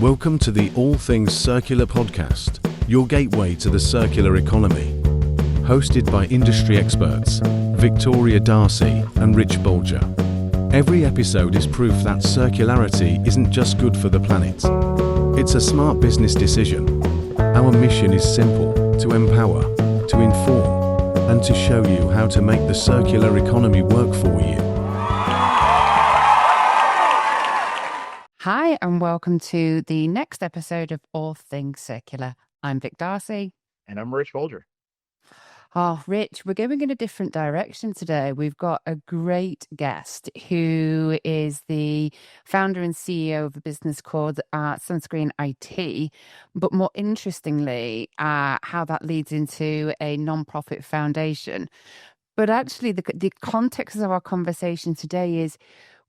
Welcome to the All Things Circular podcast, your gateway to the circular economy. Hosted by industry experts Victoria Darcy and Rich Bulger. Every episode is proof that circularity isn't just good for the planet. It's a smart business decision. Our mission is simple: to empower, to inform, and to show you how to make the circular economy work for you. Hi, and welcome to the next episode of All Things Circular. I'm Vic Darcy. And I'm Rich Bulger. Oh, Rich, we're going in a different direction today. We've got a great guest who is the founder and CEO of a business called SunScreen IT. But more interestingly, how that leads into a non-profit foundation. But actually, the context of our conversation today is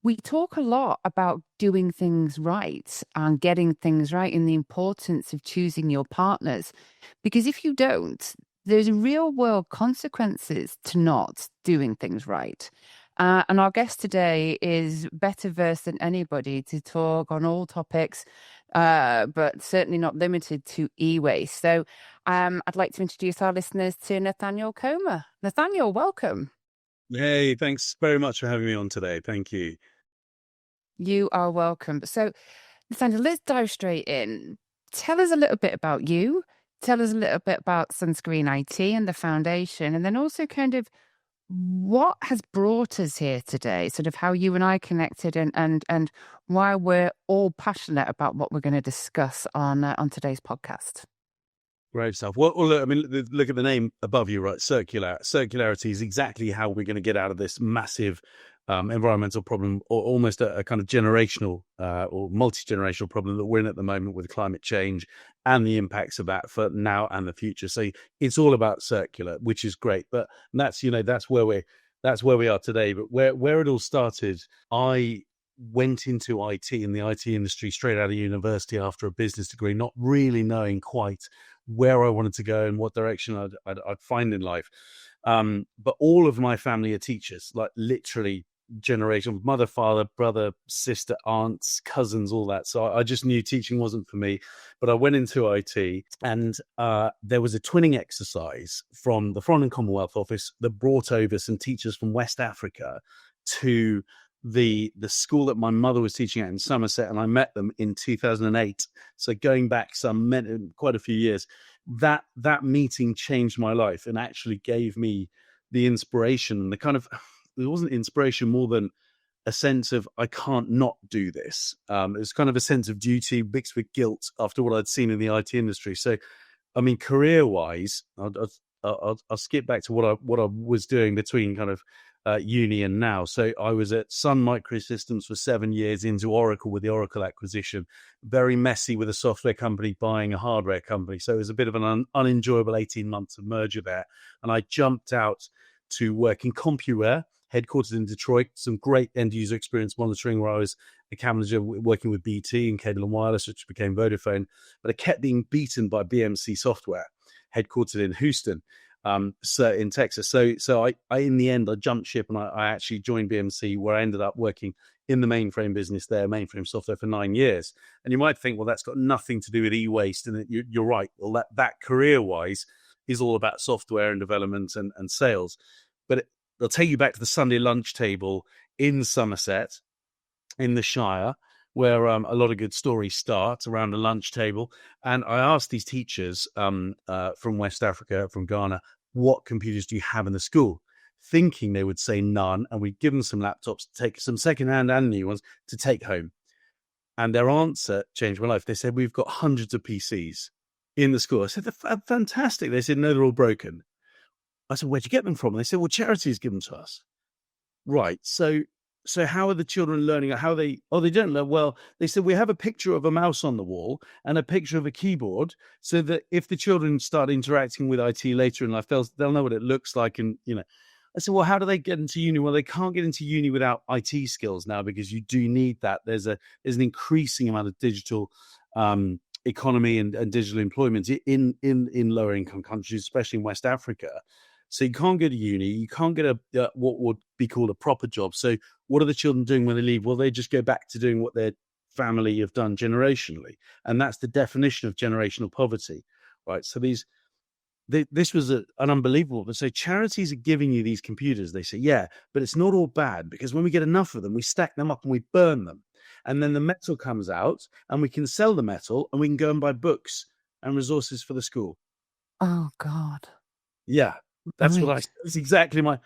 we talk a lot about doing things right and getting things right and the importance of choosing your partners. Because if you don't, there's real world consequences to not doing things right. And our guest today is better versed than anybody to talk on all topics, but certainly not limited to e-waste. So I'd like to introduce our listeners to Nathaniel Comer. Nathaniel, welcome. Hey, thanks very much for having me on today. Thank you. You are welcome. So, Nathaniel, let's dive straight in. Tell us a little bit about you. Tell us a little bit about SunScreen IT and the foundation, and then also kind of what has brought us here today, sort of how you and I connected and why we're all passionate about what we're going to discuss on today's podcast. Great stuff. Well, look, I mean, look at the name above you, right? Circularity is exactly how we're going to get out of this massive environmental problem, or almost a kind of generational or multi-generational problem that we're in at the moment with climate change and the impacts of that for now and the future. So it's all about circular, which is great. But that's where we are today. But where it all started, I went into IT in the IT industry straight out of university after a business degree, not really knowing quite where I wanted to go and what direction I'd find in life. But all of my family are teachers, like literally generation, mother, father, brother, sister, aunts, cousins, all that. So I just knew teaching wasn't for me, but I went into IT, and there was a twinning exercise from the Foreign and Commonwealth Office that brought over some teachers from West Africa to the school that my mother was teaching at in Somerset, and I met them in 2008. So going back quite a few years, that meeting changed my life and actually gave me the inspiration, the kind of, it wasn't inspiration more than a sense of I can't not do this. It was kind of a sense of duty mixed with guilt after what I'd seen in the IT industry. So, I mean, career-wise, I'll skip back to what I was doing between kind of uni and now. So I was at Sun Microsystems for 7 years, into Oracle with the Oracle acquisition, very messy with a software company buying a hardware company. So it was a bit of an unenjoyable 18 months of merger there. And I jumped out to work in CompuWare, headquartered in Detroit, some great end user experience monitoring, where I was account manager working with BT and Cable and Wireless, which became Vodafone. But I kept being beaten by BMC Software, headquartered in Houston, so in Texas. So I in the end, I jumped ship and I actually joined BMC, where I ended up working in the mainframe business there, mainframe software, for 9 years. And you might think, well, that's got nothing to do with e-waste. And you're right. Well, that career-wise is all about software and development and sales. But they'll take you back to the Sunday lunch table in Somerset, in the Shire, where a lot of good stories start around the lunch table. And I asked these teachers from West Africa, from Ghana, what computers do you have in the school? Thinking they would say none, and we'd give them some laptops to take, some secondhand and new ones to take home. And their answer changed my life. They said, we've got hundreds of PCs in the school. I said, they're fantastic. They said, no, they're all broken. I said, where'd you get them from? And they said, well, charities give them to us. Right. So how are the children learning? How they don't learn. Well, they said, we have a picture of a mouse on the wall and a picture of a keyboard, so that if the children start interacting with IT later in life, they'll know what it looks like. And, I said, well, how do they get into uni? Well, they can't get into uni without IT skills now, because you do need that. There's an increasing amount of digital economy and digital employment in lower income countries, especially in West Africa. So you can't go to uni, you can't get what would be called a proper job. So what are the children doing when they leave? Well, they just go back to doing what their family have done generationally. And that's the definition of generational poverty, right? So this was an unbelievable. But so charities are giving you these computers. They say, yeah, but it's not all bad, because when we get enough of them, we stack them up and we burn them. And then the metal comes out and we can sell the metal and we can go and buy books and resources for the school. Oh, God. Yeah, that's what Right. that's exactly my.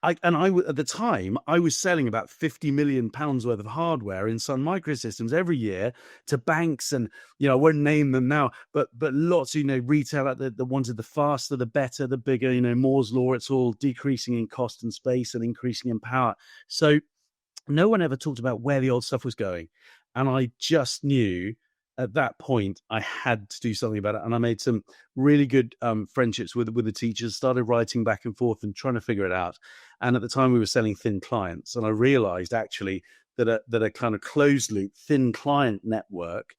At the time, I was selling about £50 million worth of hardware in Sun Microsystems every year to banks, and I won't name them now, but lots, retail that wanted the faster, the better, the bigger, Moore's law. It's all decreasing in cost and space and increasing in power. So no one ever talked about where the old stuff was going, and I just knew at that point I had to do something about it. And I made some really good friendships with the teachers, started writing back and forth and trying to figure it out. And at the time we were selling thin clients, and I realized actually that a kind of closed loop thin client network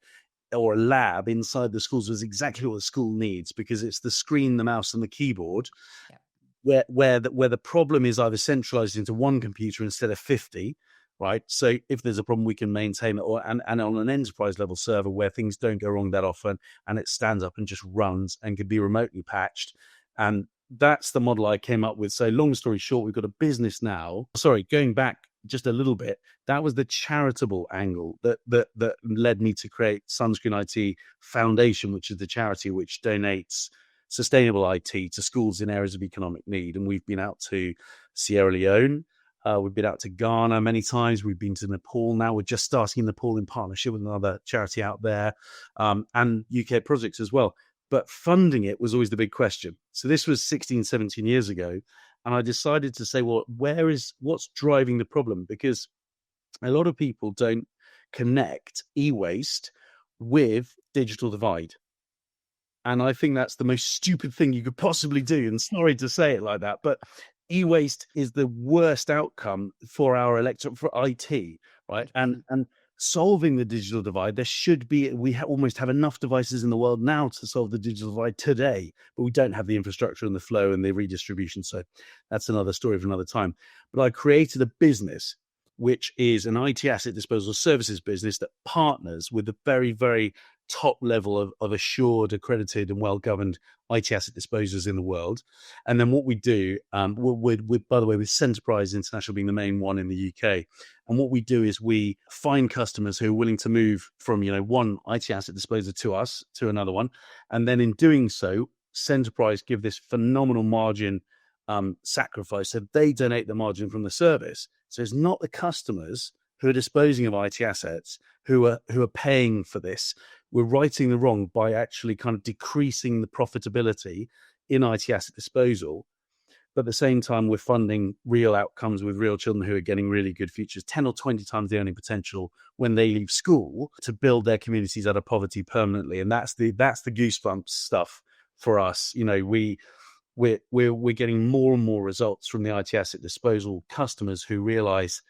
or a lab inside the schools was exactly what the school needs, because it's the screen, the mouse, and the keyboard. Yeah. Where the problem is either centralized into one computer instead of 50, right? So if there's a problem, we can maintain it, and on an enterprise level server where things don't go wrong that often, and it stands up and just runs and can be remotely patched. And that's the model I came up with. So long story short, we've got a business now. Sorry, going back just a little bit, that was the charitable angle that led me to create SunScreen IT Foundation, which is the charity which donates sustainable IT to schools in areas of economic need. And we've been out to Sierra Leone. We've been out to Ghana many times. We've been to Nepal now. We're just starting in Nepal in partnership with another charity out there, and UK projects as well. But funding it was always the big question. So this was 16, 17 years ago. And I decided to say, well, what's driving the problem? Because a lot of people don't connect e-waste with digital divide. And I think that's the most stupid thing you could possibly do. And sorry to say it like that, but e-waste is the worst outcome for our for IT, right? And solving the digital divide, there should be, almost have enough devices in the world now to solve the digital divide today, but we don't have the infrastructure and the flow and the redistribution. So that's another story for another time. But I created a business which is an IT asset disposal services business that partners with the very, very top level of assured, accredited, and well-governed IT asset disposers in the world. And then what we do, with by the way, with Centerprise International being the main one in the UK, and what we do is we find customers who are willing to move from one IT asset disposer to us to another one, and then in doing so, Centerprise give this phenomenal margin sacrifice, so they donate the margin from the service. So it's not the customers who are disposing of IT assets who are paying for this. We're righting the wrong by actually kind of decreasing the profitability in IT asset disposal. But at the same time, we're funding real outcomes with real children who are getting really good futures, 10 or 20 times the earning potential when they leave school, to build their communities out of poverty permanently. And that's the goosebumps stuff for us. We're getting more and more results from the IT asset disposal customers who realize,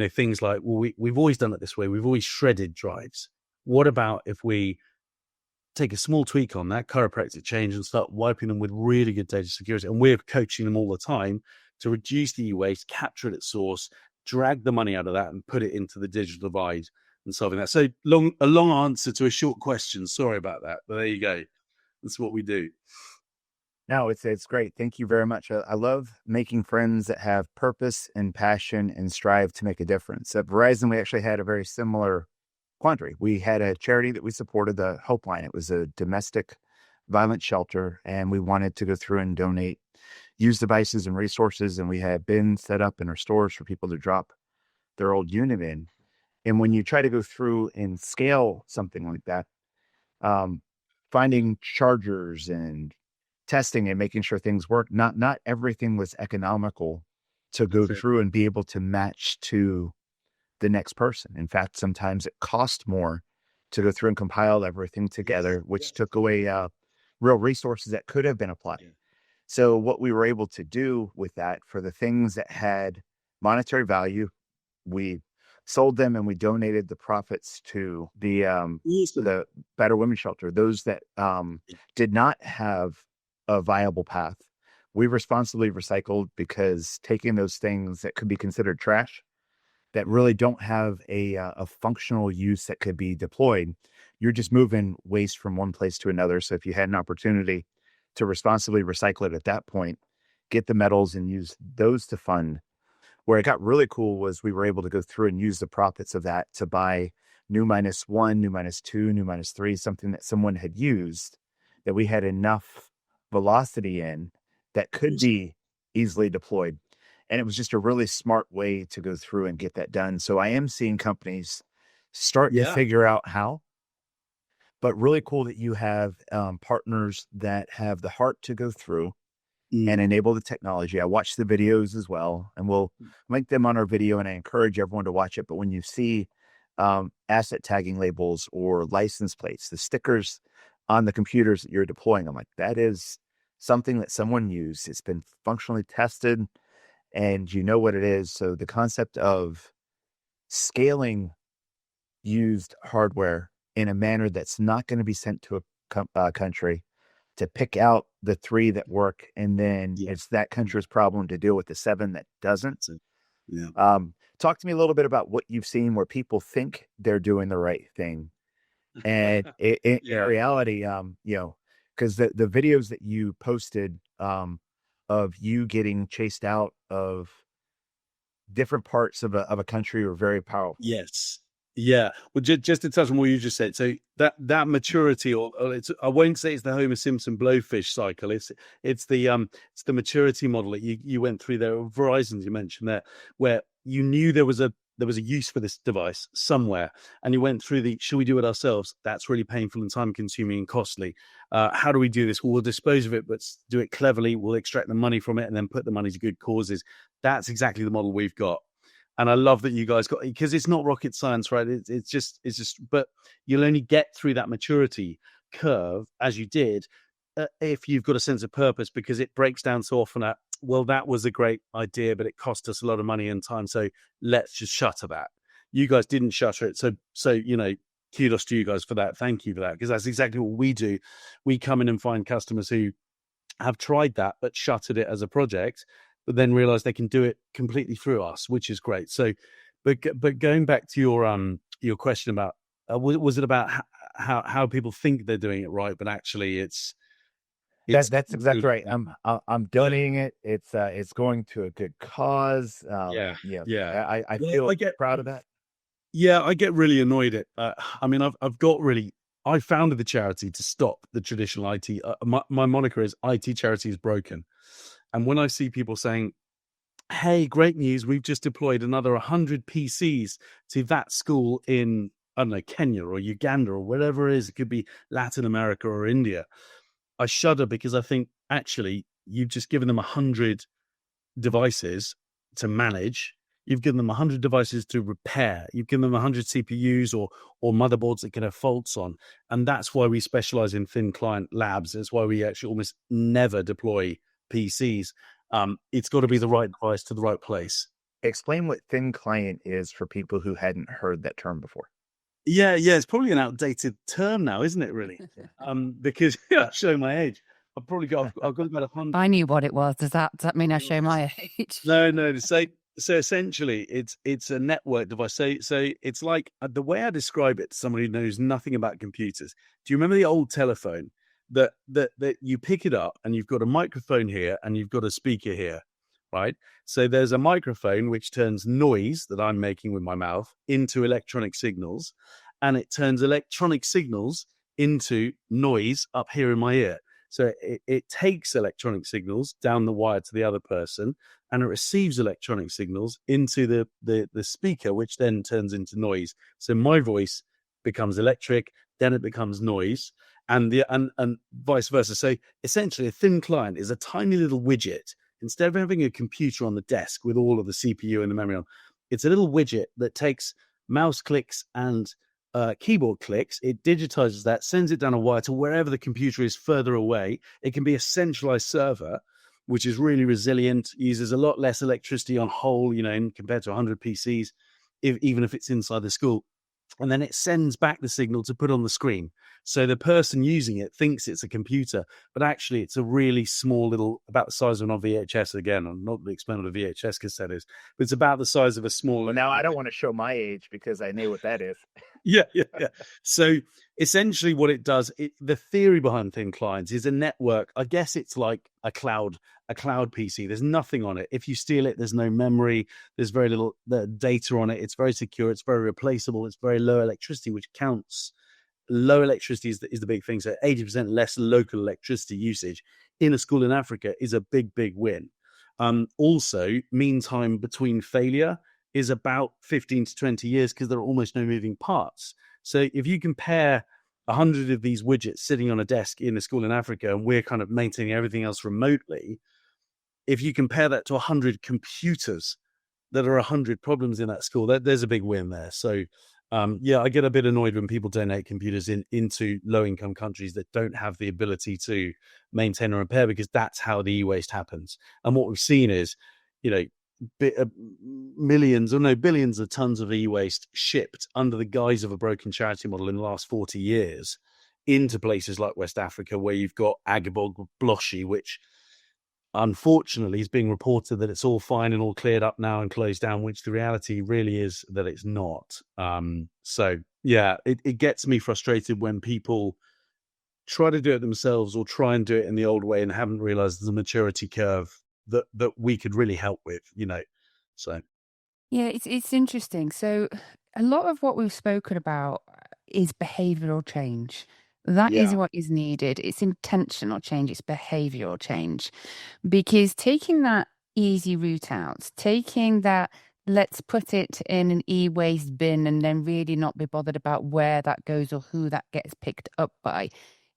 things like, well, we've always done it this way. We've always shredded drives. What about if we take a small tweak on that, chiropractic change, and start wiping them with really good data security? And we're coaching them all the time to reduce the e-waste, capture it at source, drag the money out of that, and put it into the digital divide and solving that. So a long answer to a short question. Sorry about that, but there you go. That's what we do. No, it's great. Thank you very much. I love making friends that have purpose and passion and strive to make a difference. At Verizon, we actually had a very similar quandary. We had a charity that we supported, the Hope Line. It was a domestic violence shelter, and we wanted to go through and donate used devices and resources. And we had bins set up in our stores for people to drop their old unit in. And when you try to go through and scale something like that, finding chargers and testing and making sure things work, not everything was economical to go through and be able to match to the next person. In fact, sometimes it cost more to go through and compile everything together, which took away real resources that could have been applied. Yeah. So what we were able to do with that, for the things that had monetary value, we sold them and we donated the profits to the Better Women's Shelter. Those that did not have a viable path, we responsibly recycled, because taking those things that could be considered trash that really don't have a functional use that could be deployed. You're just moving waste from one place to another. So if you had an opportunity to responsibly recycle it at that point, get the metals and use those to fund. Where it got really cool was we were able to go through and use the profits of that to buy new -1, new -2, new -3, something that someone had used that we had enough velocity in that could be easily deployed. And it was just a really smart way to go through and get that done. So I am seeing companies start to figure out how, but really cool that you have partners that have the heart to go through and enable the technology. I watch the videos as well, and we'll link them on our video, and I encourage everyone to watch it. But when you see asset tagging labels or license plates, the stickers on the computers that you're deploying, I'm like, that is something that someone used. It's been functionally tested, and you know what it is. So the concept of scaling used hardware in a manner that's not going to be sent to a country to pick out the 3 that work, and then it's that country's problem to deal with the 7 that doesn't. Talk to me a little bit about what you've seen where people think they're doing the right thing, and in reality, because the videos that you posted of you getting chased out of different parts of a country were very powerful. Yes. Yeah. Well, just to touch on what you just said. So that maturity, or it's, I won't say it's the Homer Simpson blowfish cycle. It's the maturity model that you went through there. Verizon, you mentioned there, where you knew there was a use for this device somewhere, and you went through should we do it ourselves? That's really painful and time consuming and costly. How do we do this? Well, we'll dispose of it, but do it cleverly. We'll extract the money from it and then put the money to good causes. That's exactly the model we've got. And I love that you guys got, because it's not rocket science, right? It's just, but you'll only get through that maturity curve as you did if you've got a sense of purpose, because it breaks down so often at, well, that was a great idea, but it cost us a lot of money and time. So let's just shutter that. You guys didn't shutter it. So, kudos to you guys for that. Thank you for that. Because that's exactly what we do. We come in and find customers who have tried that, but shuttered it as a project, but then realize they can do it completely through us, which is great. So, but going back to your question about, was it about how people think they're doing it right, but actually it's that's exactly right. I'm donating it. It's going to a good cause. I feel proud of that. Yeah, I get really annoyed at. I founded the charity to stop the traditional IT. My moniker is IT Charity is broken. And when I see people saying, hey, great news, we've just deployed another 100 PCs to that school in, I don't know, Kenya or Uganda or whatever it is, it could be Latin America or India, I shudder, because I think, actually, you've just given them 100 devices to manage. You've given them 100 devices to repair. You've given them 100 CPUs or motherboards that can have faults on. And that's why we specialize in thin client labs. That's why we actually almost never deploy PCs. It's got to be the right device to the right place. Explain what thin client is for people who hadn't heard that term before. Yeah, it's probably an outdated term now, isn't it? Really, because showing my age, I've got about 100. I knew what it was. Does that mean I show my age? No. So essentially, it's a network device. So it's like, the way I describe it to somebody who knows nothing about computers. Do you remember the old telephone that you pick it up and you've got a microphone here and you've got a speaker here, right? So there's a microphone which turns noise that I'm making with my mouth into electronic signals, and it turns electronic signals into noise up here in my ear. So it takes electronic signals down the wire to the other person, and it receives electronic signals into the speaker, which then turns into noise. So my voice becomes electric, then it becomes noise, and vice versa. So essentially, a thin client is a tiny little widget. Instead of having a computer on the desk with all of the CPU and the memory on, it's a little widget that takes mouse clicks and keyboard clicks. It digitizes that, sends it down a wire to wherever the computer is further away. It can be a centralized server, which is really resilient, uses a lot less electricity on whole, compared to 100 PCs, even if it's inside the school. and then it sends back the signal to put on the screen. So the person using it thinks it's a computer, but actually it's a really small little, about the size of an VHS. Again, I'm not explaining what a VHS cassette is, but it's about the size of a small. Well, now I don't want to show my age because I know what that is. Yeah. So essentially what it does, the theory behind thin clients is a network. I guess it's like a cloud PC. There's nothing on it. If you steal it, there's no memory. There's very little data on it. It's very secure. It's very replaceable. It's very low electricity, which counts. Low electricity is the big thing. So 80% less local electricity usage in a school in Africa is a big win. Also, mean time between failure is about 15 to 20 years because there are almost no moving parts. So if you compare 100 of these widgets sitting on a desk in a school in Africa, and we're kind of maintaining everything else remotely, if you compare that to 100 computers that are 100 problems in that school, there's a big win there. So I get a bit annoyed when people donate computers into low-income countries that don't have the ability to maintain and repair, because that's how the e-waste happens. And what we've seen is, billions of tons of e-waste shipped under the guise of a broken charity model in the last 40 years into places like West Africa, where you've got Agabog Bloshi, which unfortunately is being reported that it's all fine and all cleared up now and closed down, which the reality really is that it's not. It gets me frustrated when people try to do it themselves or try and do it in the old way and haven't realized the maturity curve that we could really help with, so. Yeah, it's interesting. So a lot of what we've spoken about is behavioral change. That is what is needed. It's intentional change. It's behavioral change. Because taking that easy route out, taking that, let's put it in an e-waste bin and then really not be bothered about where that goes or who that gets picked up by,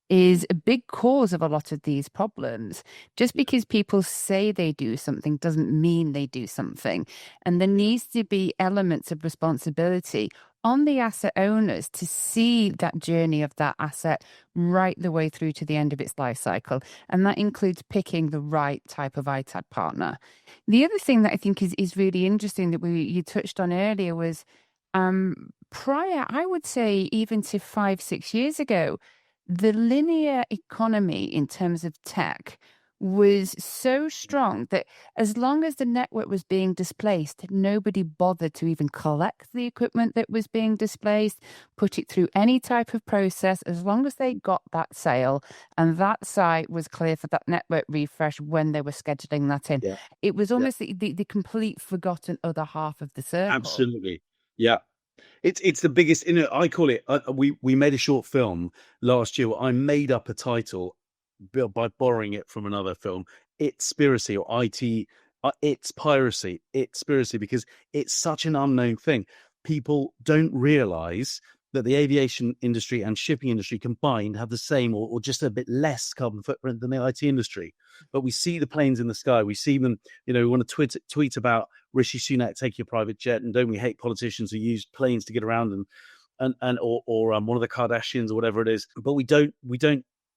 is a big cause of a lot of these problems. Just because people say they do something doesn't mean they do something. And there needs to be elements of responsibility on the asset owners to see that journey of that asset right the way through to the end of its life cycle. And that includes picking the right type of ITAD partner. The other thing that I think is really interesting that you touched on earlier was prior, I would say even to 5-6 years ago, the linear economy in terms of tech was so strong that as long as the network was being displaced, nobody bothered to even collect the equipment that was being displaced, put it through any type of process, as long as they got that sale and that site was clear for that network refresh when they were scheduling that in. Yeah. It was almost the complete forgotten other half of the circle. Absolutely. Yeah. It's the biggest, I call it, we made a short film last year where I made up a title by borrowing it from another film. It's Spiracy, or it's Piracy. It's Spiracy, because it's such an unknown thing. People don't realize that the aviation industry and shipping industry combined have the same or just a bit less carbon footprint than the IT industry. But we see the planes in the sky. We see them, we want to tweet about Rishi Sunak taking a private jet, and don't we hate politicians who use planes to get around or one of the Kardashians or whatever it is. But we don't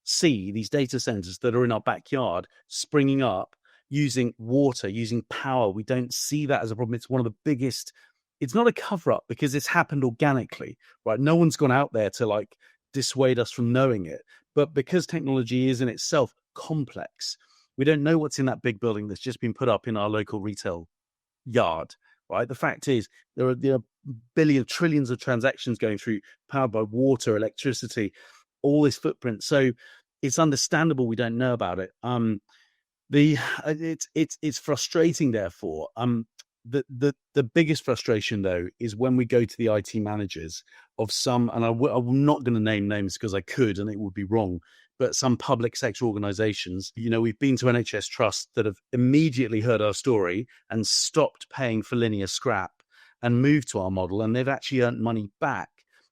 see these data centers that are in our backyard springing up using water, using power. We don't see that as a problem. It's one of the biggest. It's not a cover up because it's happened organically, right? No one's gone out there to dissuade us from knowing it. But because technology is in itself complex, we don't know what's in that big building that's just been put up in our local retail yard, right? The fact is there are trillions of transactions going through, powered by water, electricity, all this footprint. So it's understandable we don't know about it. It's frustrating, therefore. The biggest frustration, though, is when we go to the IT managers of some, and I'm not going to name names because I could and it would be wrong, but some public sector organizations. We've been to NHS trusts that have immediately heard our story and stopped paying for linear scrap and moved to our model, and they've actually earned money back.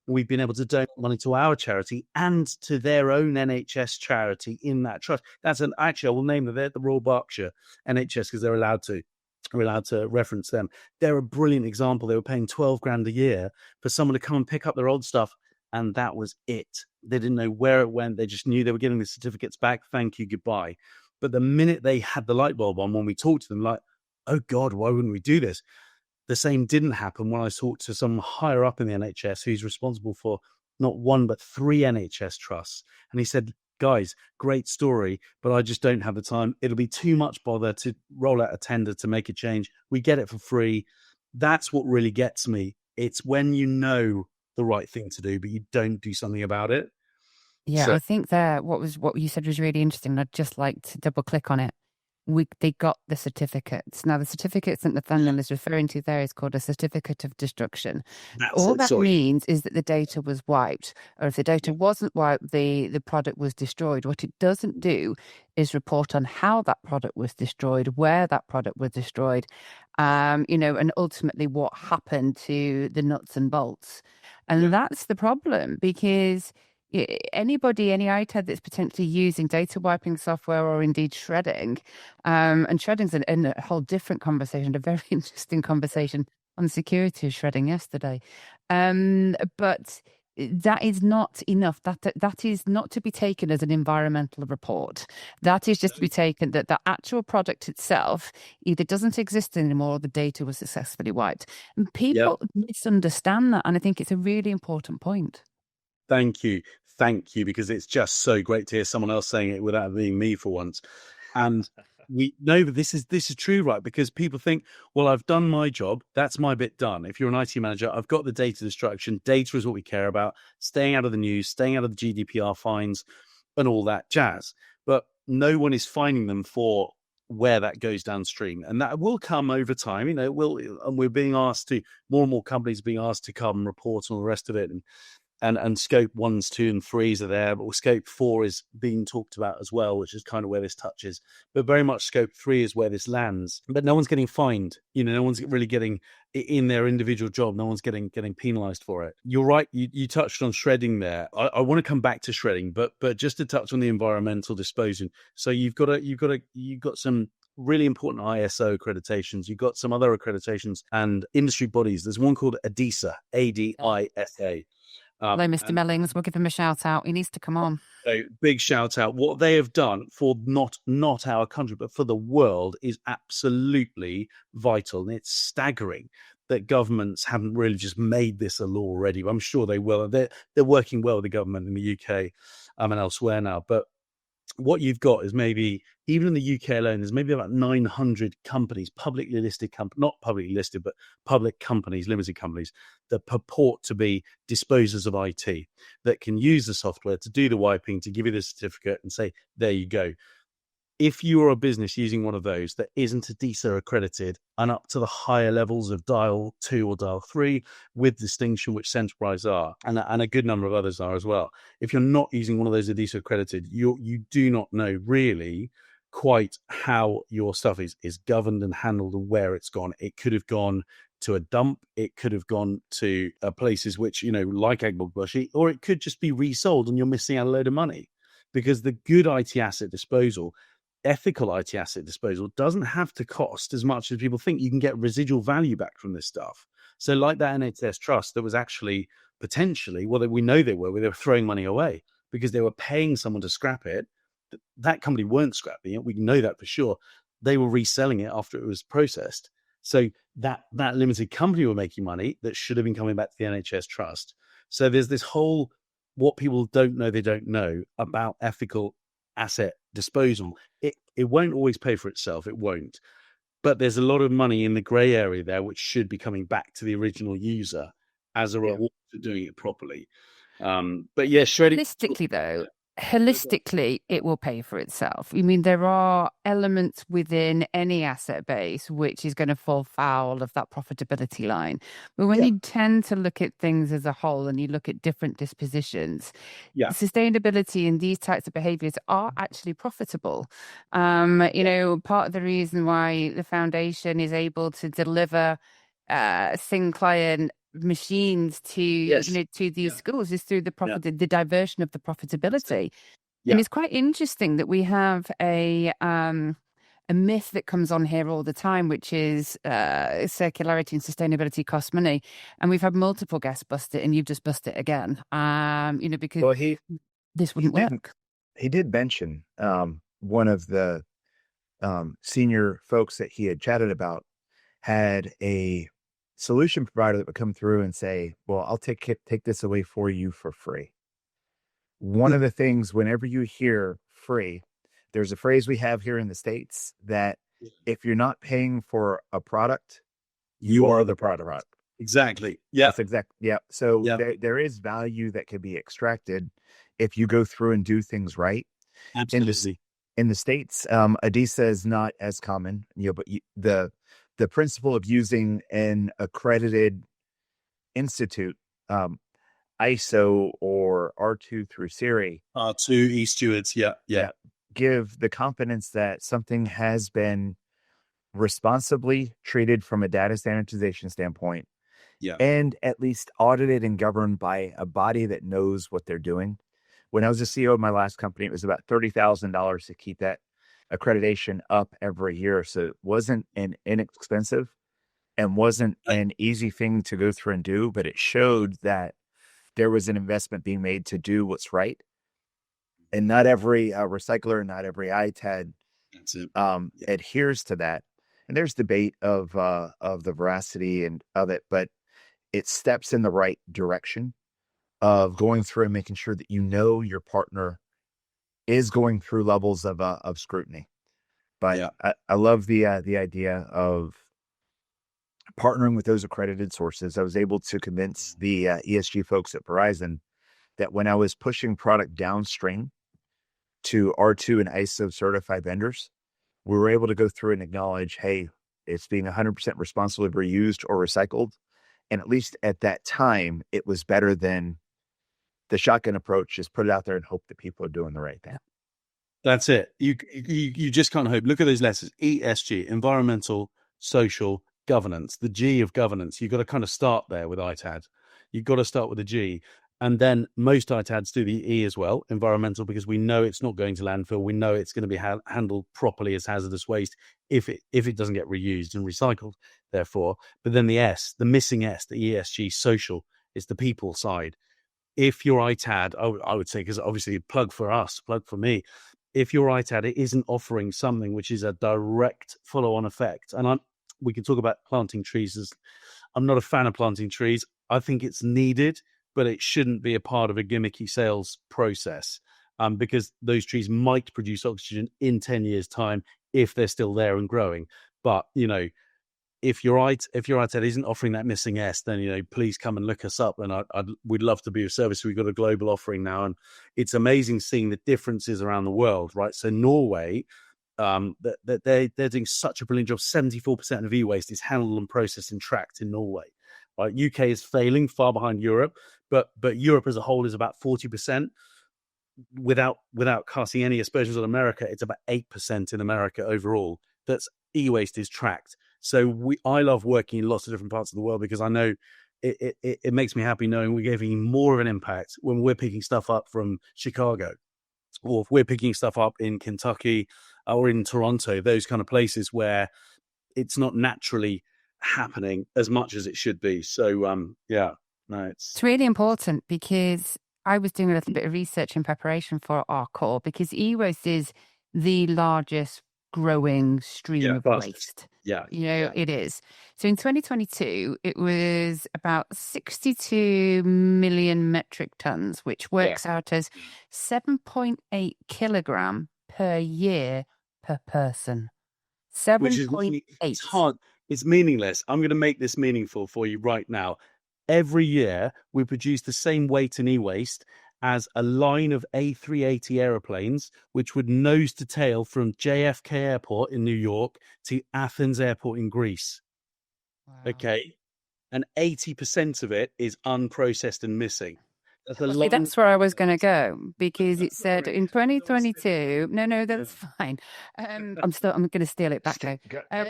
We've been able to donate money to our charity and to their own NHS charity in that trust. Actually, I will name them. They're the Royal Berkshire NHS because they're allowed to. We're allowed to reference them. They're a brilliant example. They were paying 12 grand a year for someone to come and pick up their old stuff, and that was it. They didn't know where it went. They just knew they were getting the certificates back. Thank you, goodbye. But the minute they had the light bulb on, when we talked to them, oh God, why wouldn't we do this? The same didn't happen when I talked to someone higher up in the NHS who's responsible for not one, but 3 NHS trusts. And he said, guys, great story, but I just don't have the time. It'll be too much bother to roll out a tender to make a change. We get it for free. That's what really gets me. It's when you know the right thing to do, but you don't do something about it. Yeah, So, I think that what you said was really interesting, and I'd just like to double click on it. They got the certificates. Now, the certificates that Nathaniel is referring to there is called a certificate of destruction. that's All it. that Sorry. means is that the data was wiped, or if the data wasn't wiped, the product was destroyed. What it doesn't do is report on how that product was destroyed, where that product was destroyed, and ultimately what happened to the nuts and bolts. And that's the problem, because anybody, any ITAD that's potentially using data wiping software or indeed shredding, and shredding's a whole different conversation, a very interesting conversation on security of shredding yesterday. But that is not enough. That is not to be taken as an environmental report. That is just to be taken that the actual product itself either doesn't exist anymore or the data was successfully wiped. And people misunderstand that. And I think it's a really important point. Thank you. Thank you, because it's just so great to hear someone else saying it without being me for once. And we know that this is true, right? Because people think, well, I've done my job. That's my bit done. If you're an IT manager, I've got the data destruction. Data is what we care about. Staying out of the news, staying out of the GDPR fines and all that jazz. But no one is fining them for where that goes downstream. And that will come over time. And we're being asked to, more and more companies are being asked to come and report on all the rest of it. And scope 1s, 2, and 3s are there, but scope 4 is being talked about as well, which is kind of where this touches. But very much scope 3 is where this lands. But no one's getting fined. No one's really getting in their individual job. No one's getting penalised for it. You're right. You touched on shredding there. I want to come back to shredding, but just to touch on the environmental disposal. So you've got some really important ISO accreditations. You've got some other accreditations and industry bodies. There's one called ADISA, ADISA. Hello, Mr. Mellings. We'll give him a shout out. He needs to come on. So big shout out. What they have done for not our country, but for the world is absolutely vital. And it's staggering that governments haven't really just made this a law already. I'm sure they will. They're working well with the government in the UK and elsewhere now. But what you've got is maybe, even in the UK alone, there's maybe about 900 companies, publicly listed not publicly listed, but public companies, limited companies, that purport to be disposers of IT, that can use the software to do the wiping, to give you the certificate and say, there you go. If you are a business using one of those that isn't ADISA accredited and up to the higher levels of Dial 2 or Dial 3 with distinction, which Centerprise are, and a good number of others are as well, if you're not using one of those ADISA accredited, you do not know really quite how your stuff is governed and handled and where it's gone. It could have gone to a dump, it could have gone to places which, like Agbogbushy, or it could just be resold and you're missing out a load of money. Because the good IT asset disposal, ethical IT asset disposal, doesn't have to cost as much as people think. You can get residual value back from this stuff. So like that NHS trust that was actually potentially, we know they were throwing money away because they were paying someone to scrap it. That company weren't scrapping it. We know that for sure. They were reselling it after it was processed. So that limited company were making money that should have been coming back to the NHS trust. So there's this whole, what people don't know, they don't know about ethical asset disposal. It won't always pay for itself. It won't. But there's a lot of money in the grey area there, which should be coming back to the original user as a reward for doing it properly. But yeah, shredding. Holistically, it will pay for itself. I mean, there are elements within any asset base which is going to fall foul of that profitability line. But when you tend to look at things as a whole and you look at different dispositions, sustainability and these types of behaviors are actually profitable. Part of the reason why the foundation is able to deliver single client machines to to these schools is through the diversion of the profitability. And it's quite interesting that we have a myth that comes on here all the time, which is circularity and sustainability cost money. And we've had multiple guests bust it, and you've just busted it again. Because this wouldn't work. He did mention one of the senior folks that he had chatted about had a solution provider that would come through and say, well, I'll take this away for you for free. One of the things, whenever you hear free, there's a phrase we have here in the States that if you're not paying for a product, you are the product. Exactly. Yeah. That's exact. Yeah. So Yeah. there is value that can be extracted if you go through and do things right. Absolutely. In the States, ADISA is not as common, but the principle of using an accredited institute, ISO or R2 through SIRI. R2 e-stewards. Yeah. Give the confidence that something has been responsibly treated from a data standardization standpoint. Yeah. And at least audited and governed by a body that knows what they're doing. When I was the CEO of my last company, it was about $30,000 to keep that accreditation up every year. So it wasn't an inexpensive and wasn't an easy thing to go through and do, but it showed that there was an investment being made to do what's right. And not every recycler, not every ITAD adheres to that. And there's debate of the veracity and of it, but it steps in the right direction of going through and making sure that your partner is going through levels of scrutiny. But I love the idea of partnering with those accredited sources. I was able to convince the ESG folks at Verizon that when I was pushing product downstream to R2 and ISO certified vendors, we were able to go through and acknowledge, hey, it's being 100% responsibly reused or recycled. And at least at that time, it was better than the shotgun approach, just put it out there and hope that people are doing the right thing. That's it. You just can't hope. Look at those letters: ESG, environmental, social, governance. The G of governance. You've got to kind of start there with ITAD. You've got to start with the G. And then most ITADs do the E as well, environmental, because we know it's not going to landfill. We know it's going to be handled properly as hazardous waste if it doesn't get reused and recycled, therefore. But then the S, the missing S, the ESG, social, is the people side. If your ITAD, I would say, because obviously plug for me, if your ITAD it isn't offering something which is a direct follow-on effect, and we can talk about planting trees. I'm not a fan of planting trees. I think it's needed, but it shouldn't be a part of a gimmicky sales process, because those trees might produce oxygen in 10 years' time if they're still there and growing. But, if your ITAD isn't offering that missing S, then, please come and look us up. And we'd love to be of service. We've got a global offering now. And it's amazing seeing the differences around the world, right? So Norway, they're doing such a brilliant job. 74% of e-waste is handled and processed and tracked in Norway. Right? UK is failing, far behind Europe, but Europe as a whole is about 40%. Without casting any aspersions on America, it's about 8% in America overall. That's e-waste is tracked. So I love working in lots of different parts of the world because I know it makes me happy knowing we're giving more of an impact when we're picking stuff up from Chicago, or if we're picking stuff up in Kentucky or in Toronto, those kind of places where it's not naturally happening as much as it should be. So it's really important, because I was doing a little bit of research in preparation for our call, because e-waste is the largest growing stream of waste. It is. So in 2022, it was about 62 million metric tons, which works out as 7.8 kilogram per year per person. 7.8. It's hard. It's meaningless. I'm going to make this meaningful for you right now. Every year, we produce the same weight in e-waste as a line of A380 aeroplanes, which would nose to tail from JFK Airport in New York to Athens Airport in Greece. Wow. Okay. And 80% of it is unprocessed and missing. That's where I was going to go, because it said in 2022. No, that's fine. I'm going to steal it back though.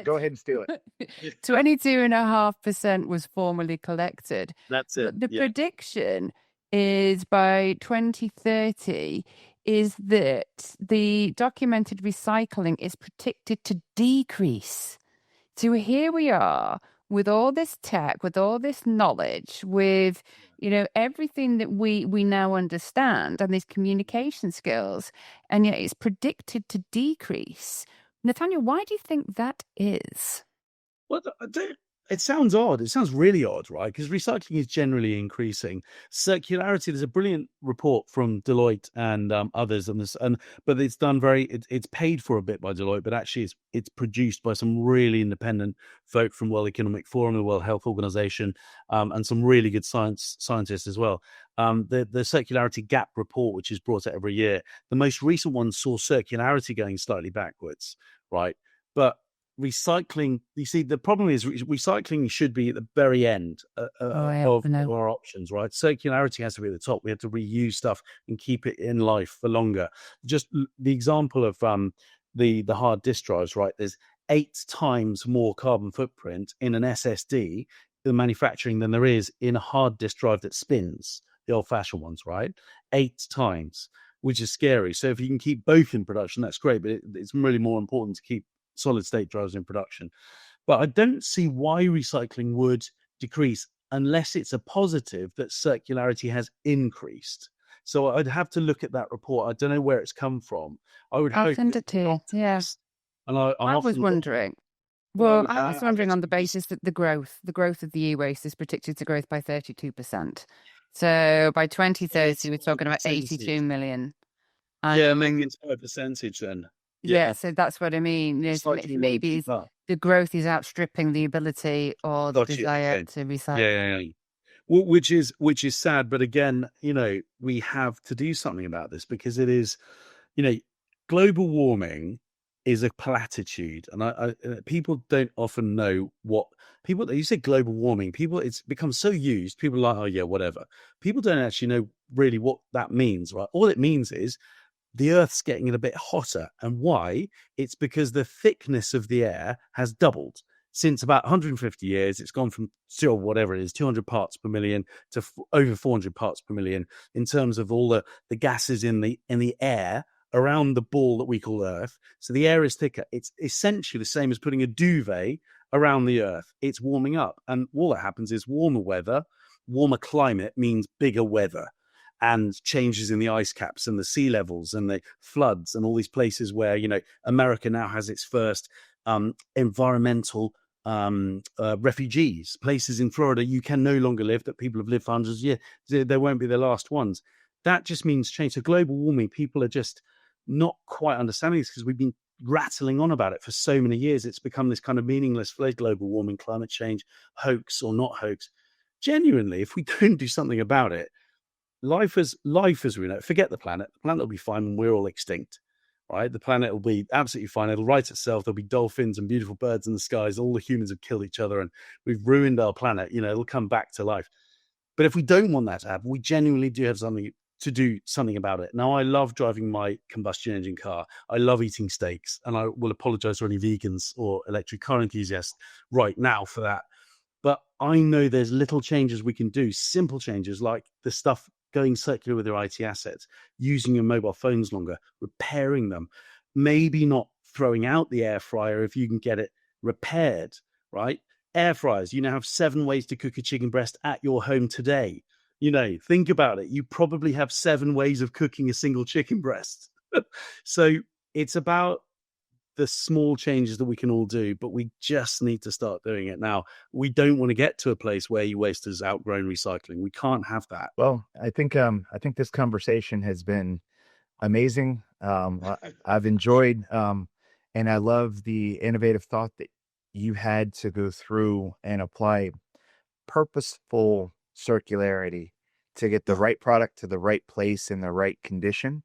Go ahead and steal it. 22.5% was formally collected. That's it. But the prediction is by 2030 is that the documented recycling is predicted to decrease. So here we are with all this tech, with all this knowledge, with everything that we now understand, and these communication skills, and yet it's predicted to decrease. Nathaniel, why do you think that is? Well, it sounds odd. It sounds really odd, right? Because recycling is generally increasing. Circularity, there's a brilliant report from Deloitte and others on this, but it's done it's paid for a bit by Deloitte, but actually it's produced by some really independent folk from World Economic Forum, the World Health Organization, and some really good scientists as well. The Circularity Gap report, which is brought out every year, the most recent one saw circularity going slightly backwards, right? But recycling, you see, the problem is recycling should be at the very end of our options, right? Circularity has to be at the top. We have to reuse stuff and keep it in life for longer. Just the example of the hard disk drives, right? There's 8 times more carbon footprint in an SSD, the manufacturing, than there is in a hard disk drive that spins, the old-fashioned ones, right? 8 times, which is scary. So if you can keep both in production, that's great, but it's really more important to keep solid state drives in production. But I don't see why recycling would decrease unless it's a positive that circularity has increased. So I'd have to look at that report. I don't know where it's come from. I'll send it to you. Yeah. And I was wondering. Well, I was wondering on the basis that the growth of the e-waste is predicted to grow by 32%. So by 2030, we're talking about 82 million. Yeah, maybe it's by percentage then. Yeah, so that's what I mean. Maybe the growth is outstripping the ability or the desire to recycle. Yeah. Well, which is sad, but again, we have to do something about this because it is, global warming is a platitude, and people don't often know what people. You say global warming, it's become so used. People are like, oh yeah, whatever. People don't actually know really what that means, right? All it means is the Earth's getting a bit hotter. And why? It's because the thickness of the air has doubled. Since about 150 years, it's gone from still whatever it is, 200 parts per million to over 400 parts per million in terms of all the gases in the air around the ball that we call Earth. So the air is thicker. It's essentially the same as putting a duvet around the Earth. It's warming up. And all that happens is warmer weather, warmer climate means bigger weather. And changes in the ice caps and the sea levels and the floods and all these places where, America now has its first environmental refugees, places in Florida you can no longer live that people have lived for hundreds of years. They won't be the last ones. That just means change. So global warming, people are just not quite understanding this because we've been rattling on about it for so many years. It's become this kind of meaningless phrase, global warming, climate change, hoax or not hoax. Genuinely, if we don't do something about it, life as we know it, forget the planet. The planet will be fine when we're all extinct, right? The planet will be absolutely fine. It'll right itself. There'll be dolphins and beautiful birds in the skies. All the humans have killed each other and we've ruined our planet. It'll come back to life. But if we don't want that to happen, we genuinely do have something to do something about it. Now, I love driving my combustion engine car. I love eating steaks, and I will apologize to any vegans or electric car enthusiasts right now for that. But I know there's little changes we can do, simple changes like the stuff going circular with your IT assets, using your mobile phones longer, repairing them, maybe not throwing out the air fryer if you can get it repaired, right? Air fryers, you now have 7 ways to cook a chicken breast at your home today. Think about it. You probably have 7 ways of cooking a single chicken breast. So it's about the small changes that we can all do, but we just need to start doing it now. We don't want to get to a place where e-waste has outgrown recycling. We can't have that. Well, I think this conversation has been amazing. I've enjoyed, and I love the innovative thought that you had to go through and apply purposeful circularity to get the right product to the right place in the right condition.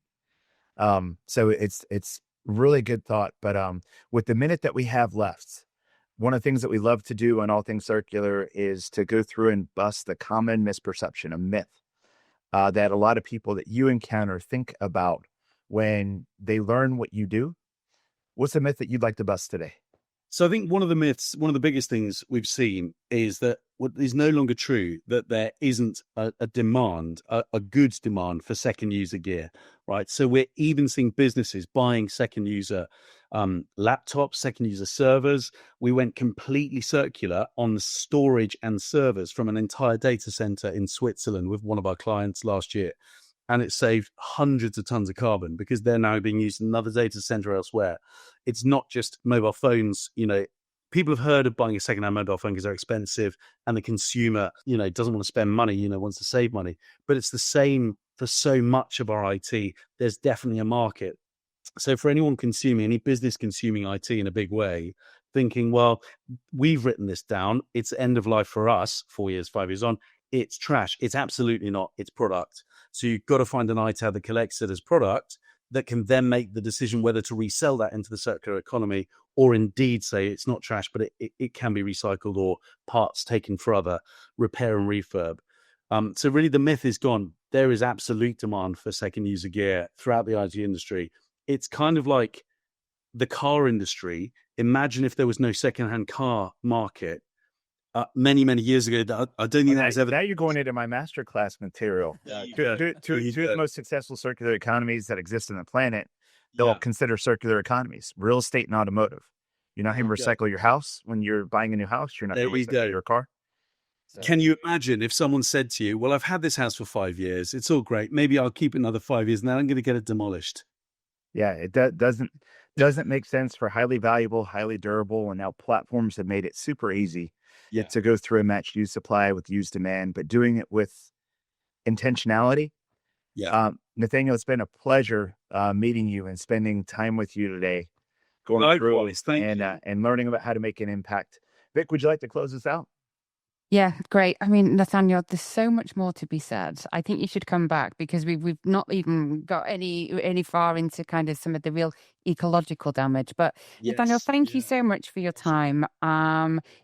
So it's really good thought. But with the minute that we have left, one of the things that we love to do on All Things Circular is to go through and bust the common misperception, a myth that a lot of people that you encounter think about when they learn what you do. What's the myth that you'd like to bust today? So I think one of the biggest things we've seen is that what is no longer true, that there isn't a goods demand for second user gear, right? So we're even seeing businesses buying second user laptops, second user servers. We went completely circular on the storage and servers from an entire data center in Switzerland with one of our clients last year. And it saved hundreds of tons of carbon because they're now being used in another data center elsewhere. It's not just mobile phones, people have heard of buying a secondhand mobile phone because they're expensive, and the consumer, doesn't want to spend money, wants to save money. But it's the same for so much of our IT. There's definitely a market. So for anyone consuming, any business consuming IT in a big way, thinking, well, we've written this down, it's end of life for us, 4 years, 5 years on, it's trash. It's absolutely not. It's product. So you've got to find an ITAD that collects it as product that can then make the decision whether to resell that into the circular economy, or indeed say it's not trash, but it can be recycled, or parts taken for other repair and refurb. So really the myth is gone. There is absolute demand for second user gear throughout the IT industry. It's kind of like the car industry. Imagine if there was no secondhand car market many, many years ago. I don't think that was ever. Now you're going into my masterclass material. Two of the most successful circular economies that exist on the planet, they'll consider circular economies: real estate and automotive. You're not going to recycle your house when you're buying a new house. You're not going to recycle your car. So. Can you imagine if someone said to you, well, I've had this house for 5 years. It's all great. Maybe I'll keep it another 5 years, and then I'm going to get it demolished. Yeah, it doesn't make sense for highly valuable, highly durable, and now platforms have made it super easy to go through a matched use supply with used demand, but doing it with intentionality. Nathaniel, it's been a pleasure meeting you and spending time with you today, going through and learning about how to make an impact. Vic, would you like to close us out? Yeah, great. I mean, Nathaniel, there's so much more to be said. I think you should come back, because we've not even got any far into kind of some of the real ecological damage. But Nathaniel, thank you so much for your time.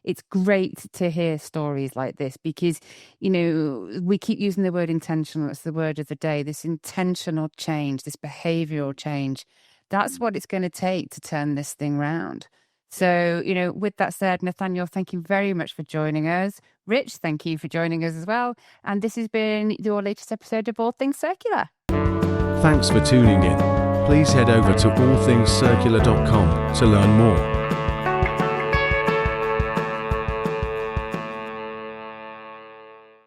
It's great to hear stories like this, because, we keep using the word intentional. It's the word of the day. This intentional change, this behavioral change, that's what it's going to take to turn this thing round. So, with that said, Nathaniel, thank you very much for joining us. Rich, thank you for joining us as well. And this has been your latest episode of All Things Circular. Thanks for tuning in. Please head over to allthingscircular.com to learn more.